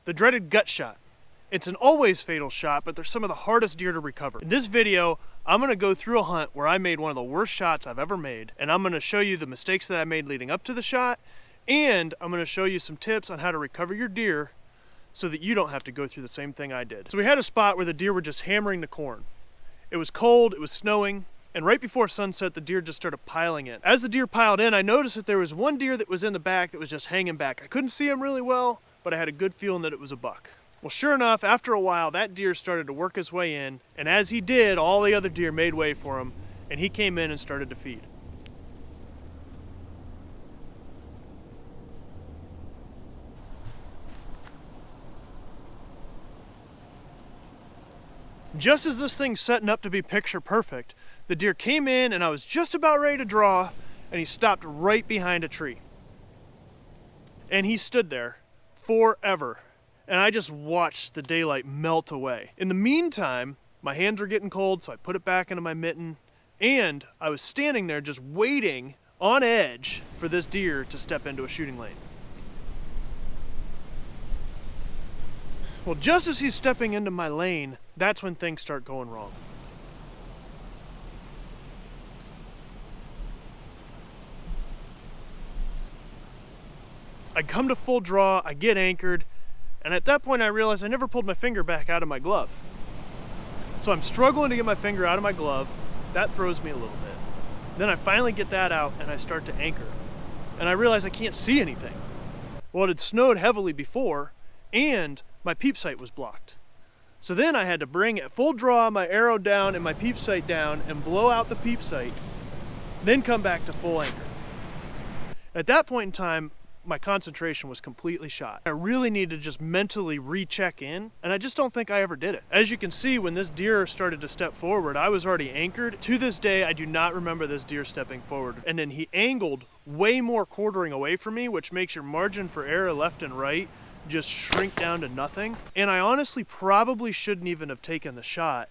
The dreaded gut shot. It's an always fatal shot, but they're some of the hardest deer to recover. In this video, I'm gonna go through a hunt where I made one of the worst shots I've ever made, and I'm gonna show you the mistakes that I made leading up to the shot, and I'm gonna show you some tips on how to recover your deer so that you don't have to go through the same thing I did. So we had a spot where the deer were just hammering the corn. It was cold, it was snowing, and right before sunset, the deer just started piling in. As the deer piled in, I noticed that there was one deer that was in the back that was just hanging back. I couldn't see him really well, but I had a good feeling that it was a buck. Well, sure enough, after a while, that deer started to work his way in, and as he did, all the other deer made way for him, and he came in and started to feed. Just as this thing's setting up to be picture perfect, the deer came in and I was just about ready to draw, and he stopped right behind a tree. And he stood there forever. And I just watched the daylight melt away. In the meantime, my hands were getting cold, so I put it back into my mitten, and I was standing there just waiting on edge for this deer to step into a shooting lane. Well, just as he's stepping into my lane, that's when things start going wrong. I come to full draw, I get anchored, and at that point I realized I never pulled my finger back out of my glove. So I'm struggling to get my finger out of my glove. That throws me a little bit. Then I finally get that out and I start to anchor. And I realize I can't see anything. Well, it had snowed heavily before, and my peep sight was blocked. So then I had to bring at full draw my arrow down and my peep sight down and blow out the peep sight, then come back to full anchor. At that point in time, my concentration was completely shot. I really needed to just mentally recheck in, and I just don't think I ever did it. As you can see, when this deer started to step forward, I was already anchored. To this day, I do not remember this deer stepping forward. And then he angled way more quartering away from me, which makes your margin for error left and right just shrink down to nothing. And I honestly probably shouldn't even have taken the shot,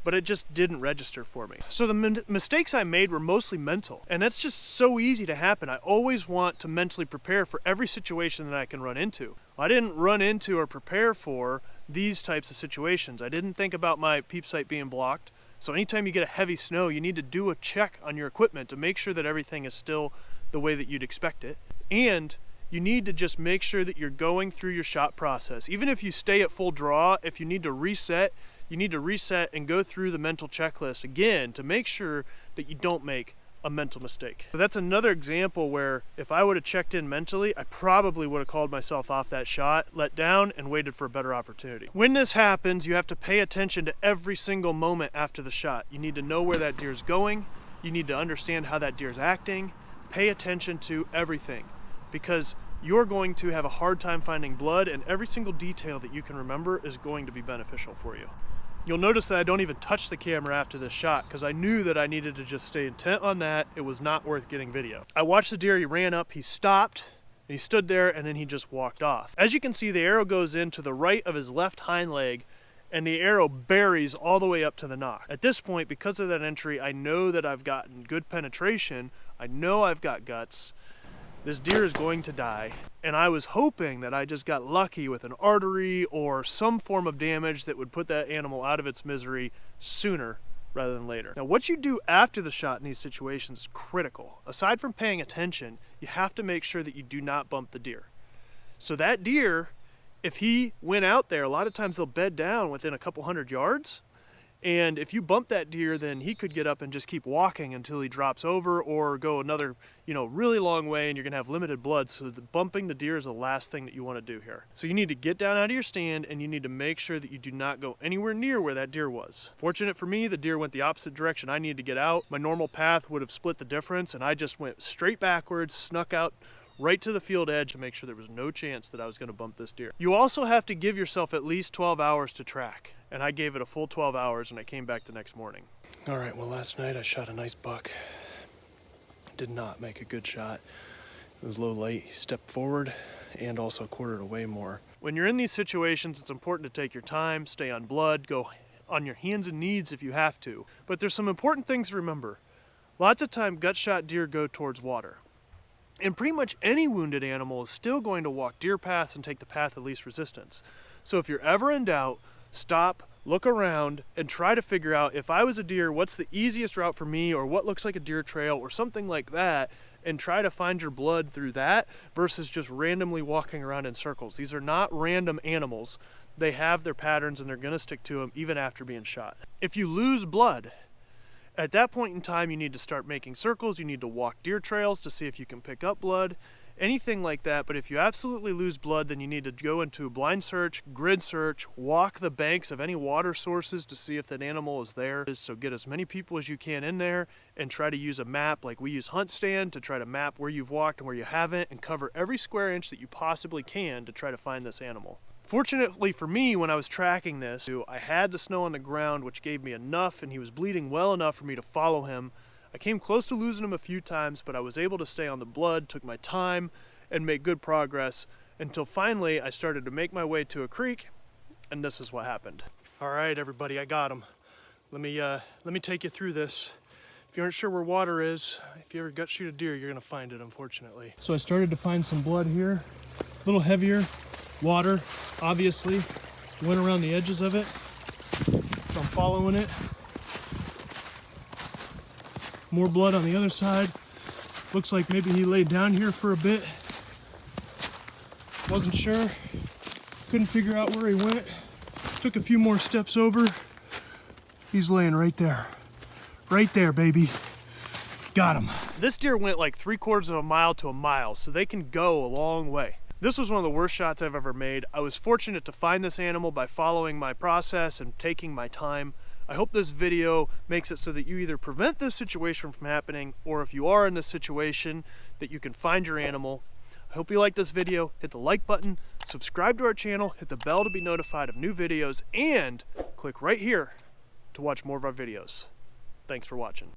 but it just didn't register for me. So the mistakes I made were mostly mental, and that's just so easy to happen. I always want to mentally prepare for every situation that I can run into. I didn't run into or prepare for these types of situations. I didn't think about my peep sight being blocked. So anytime you get a heavy snow, you need to do a check on your equipment to make sure that everything is still the way that you'd expect it. And you need to just make sure that you're going through your shot process. Even if you stay at full draw, if you need to reset, you need to reset and go through the mental checklist again to make sure that you don't make a mental mistake. So that's another example where if I would have checked in mentally, I probably would have called myself off that shot, let down, and waited for a better opportunity. When this happens, you have to pay attention to every single moment after the shot. You need to know where that deer's going. You need to understand how that deer's acting. Pay attention to everything, because you're going to have a hard time finding blood, and every single detail that you can remember is going to be beneficial for you. You'll notice that I don't even touch the camera after this shot because I knew that I needed to just stay intent on that. It was not worth getting video. I watched the deer, he ran up, he stopped, he stood there, and then he just walked off. As you can see, the arrow goes in to the right of his left hind leg, and the arrow buries all the way up to the nock. At this point, because of that entry, I know that I've gotten good penetration. I know I've got guts. This deer is going to die, and I was hoping that I just got lucky with an artery or some form of damage that would put that animal out of its misery sooner rather than later. Now, what you do after the shot in these situations is critical. Aside from paying attention, you have to make sure that you do not bump the deer. So that deer, if he went out there, a lot of times they'll bed down within a couple hundred yards. And if you bump that deer, then he could get up and just keep walking until he drops over or go another, really long way, and you're gonna have limited blood. So bumping the deer is the last thing that you wanna do here. So you need to get down out of your stand, and you need to make sure that you do not go anywhere near where that deer was. Fortunate for me, the deer went the opposite direction I needed to get out. My normal path would have split the difference, and I just went straight backwards, snuck out right to the field edge to make sure there was no chance that I was gonna bump this deer. You also have to give yourself at least 12 hours to track. And I gave it a full 12 hours, and I came back the next morning. All right, well, last night I shot a nice buck. Did not make a good shot. It was low light, he stepped forward, and also quartered away more. When you're in these situations, it's important to take your time, stay on blood, go on your hands and knees if you have to. But there's some important things to remember. Lots of time, gut shot deer go towards water. And pretty much any wounded animal is still going to walk deer paths and take the path of least resistance. So if you're ever in doubt, stop, look around, and try to figure out, if I was a deer, what's the easiest route for me, or what looks like a deer trail or something like that, and try to find your blood through that versus just randomly walking around in circles. These are not random animals. They have their patterns and they're gonna stick to them even after being shot. If you lose blood, at that point in time, you need to start making circles. You need to walk deer trails to see if you can pick up blood, anything like that. But if you absolutely lose blood, then you need to go into a blind search, grid search, walk the banks of any water sources to see if that animal is there. So get as many people as you can in there and try to use a map like we use Hunt Stand to try to map where you've walked and where you haven't, and cover every square inch that you possibly can to try to find this animal. Fortunately for me, when I was tracking this, I had the snow on the ground, which gave me enough, and he was bleeding well enough for me to follow him. I came close to losing him a few times, but I was able to stay on the blood, took my time, and make good progress until finally I started to make my way to a creek, and this is what happened. All right, everybody, I got him. Let me take you through this. If you aren't sure where water is, if you ever gut shoot a deer, you're gonna find it, unfortunately. So I started to find some blood here, a little heavier. Water, obviously, went around the edges of it, so I'm following it. More blood on the other side. Looks like maybe he laid down here for a bit. Wasn't sure, couldn't figure out where he went. Took a few more steps over. He's laying right there. Right there, baby. Got him. This deer went like 3/4 of a mile to a mile, so they can go a long way. This was one of the worst shots I've ever made. I was fortunate to find this animal by following my process and taking my time. I hope this video makes it so that you either prevent this situation from happening, or if you are in this situation, that you can find your animal. I hope you liked this video. Hit the like button, subscribe to our channel, hit the bell to be notified of new videos, and click right here to watch more of our videos. Thanks for watching.